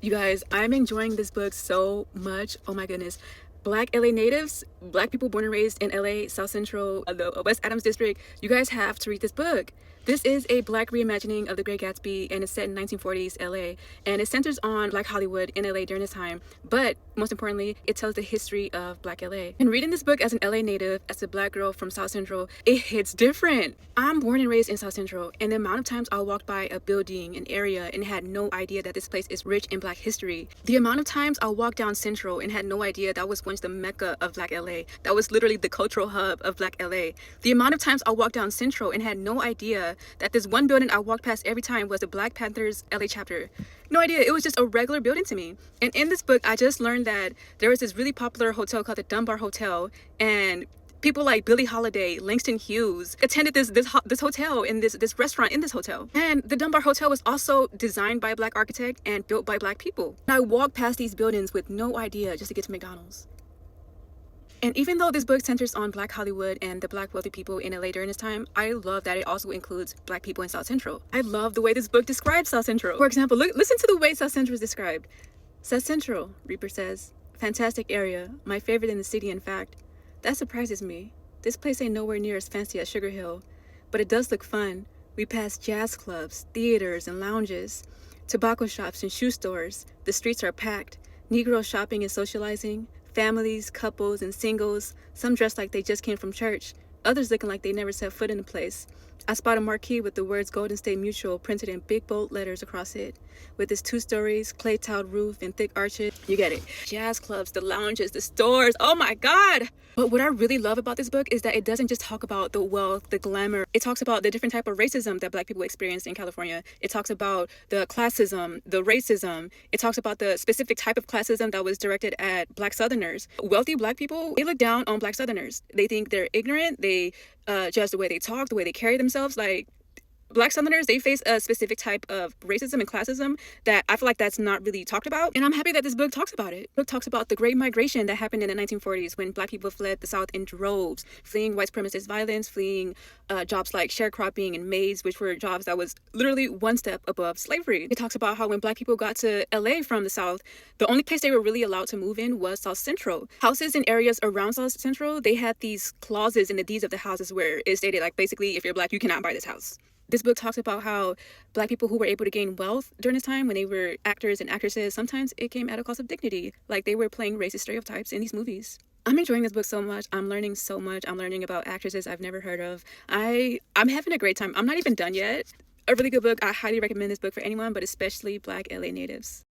You guys, I'm enjoying this book so much. Oh my goodness. Black LA natives, black people born and raised in LA, South Central, the West Adams district. You guys have to read this book. This is a black reimagining of The Great Gatsby, and it's set in 1940s LA, and it centers on black Hollywood in LA during this time, but most importantly, it tells the history of black LA. And reading this book as an LA native, as a black girl from South Central, it hits different. I'm born and raised in South Central, and the amount of times I walked by a building, an area, and had no idea that this place is rich in black history. The amount of times I walked down Central and had no idea that was once the mecca of black LA. That was literally the cultural hub of black LA. The amount of times I walked down Central and had no idea that this one building I walked past every time was the Black Panthers LA chapter. No idea. It was just a regular building to me. And in this book, I just learned that there was this really popular hotel called the Dunbar Hotel, and people like Billie Holiday, Langston Hughes attended this hotel in this restaurant in this hotel. And the Dunbar Hotel was also designed by a black architect and built by black people. And I walked past these buildings with no idea just to get to McDonald's. And even though this book centers on black Hollywood and the black wealthy people in LA during this time, I love that it also includes black people in South Central. I love the way this book describes South Central. For example, listen to the way South Central is described. South Central, Reaper says, fantastic area, my favorite in the city, in fact. That surprises me. This place ain't nowhere near as fancy as Sugar Hill, but it does look fun. We pass jazz clubs, theaters, and lounges, tobacco shops and shoe stores. The streets are packed. Negroes shopping and socializing. Families, couples, and singles, some dressed like they just came from church, others looking like they never set foot in the place. I spot a marquee with the words Golden State Mutual printed in big bold letters across it, with its 2 stories, clay-tiled roof, and thick arches. You get it. Jazz clubs, the lounges, the stores. Oh my God! But what I really love about this book is that it doesn't just talk about the wealth, the glamour. It talks about the different type of racism that black people experienced in California. It talks about the classism, the racism. It talks about the specific type of classism that was directed at black Southerners. Wealthy black people, they look down on black Southerners. They think they're ignorant. They judge the way they talk, the way they carry themselves. Like, black Southerners, they face a specific type of racism and classism that I feel like that's not really talked about. And I'm happy that this book talks about it. The book talks about the Great Migration that happened in the 1940s when black people fled the South in droves, fleeing white supremacist violence, fleeing jobs like sharecropping and maids, which were jobs that was literally one step above slavery. It talks about how when black people got to LA from the South, the only place they were really allowed to move in was South Central. Houses in areas around South Central, they had these clauses in the deeds of the houses where it stated, like, basically, if you're black, you cannot buy this house. This book talks about how black people who were able to gain wealth during this time when they were actors and actresses, sometimes it came at a cost of dignity. Like, they were playing racist stereotypes in these movies. I'm enjoying this book so much. I'm learning so much. I'm learning about actresses I've never heard of. I'm having a great time. I'm not even done yet. A really good book. I highly recommend this book for anyone, but especially black LA natives.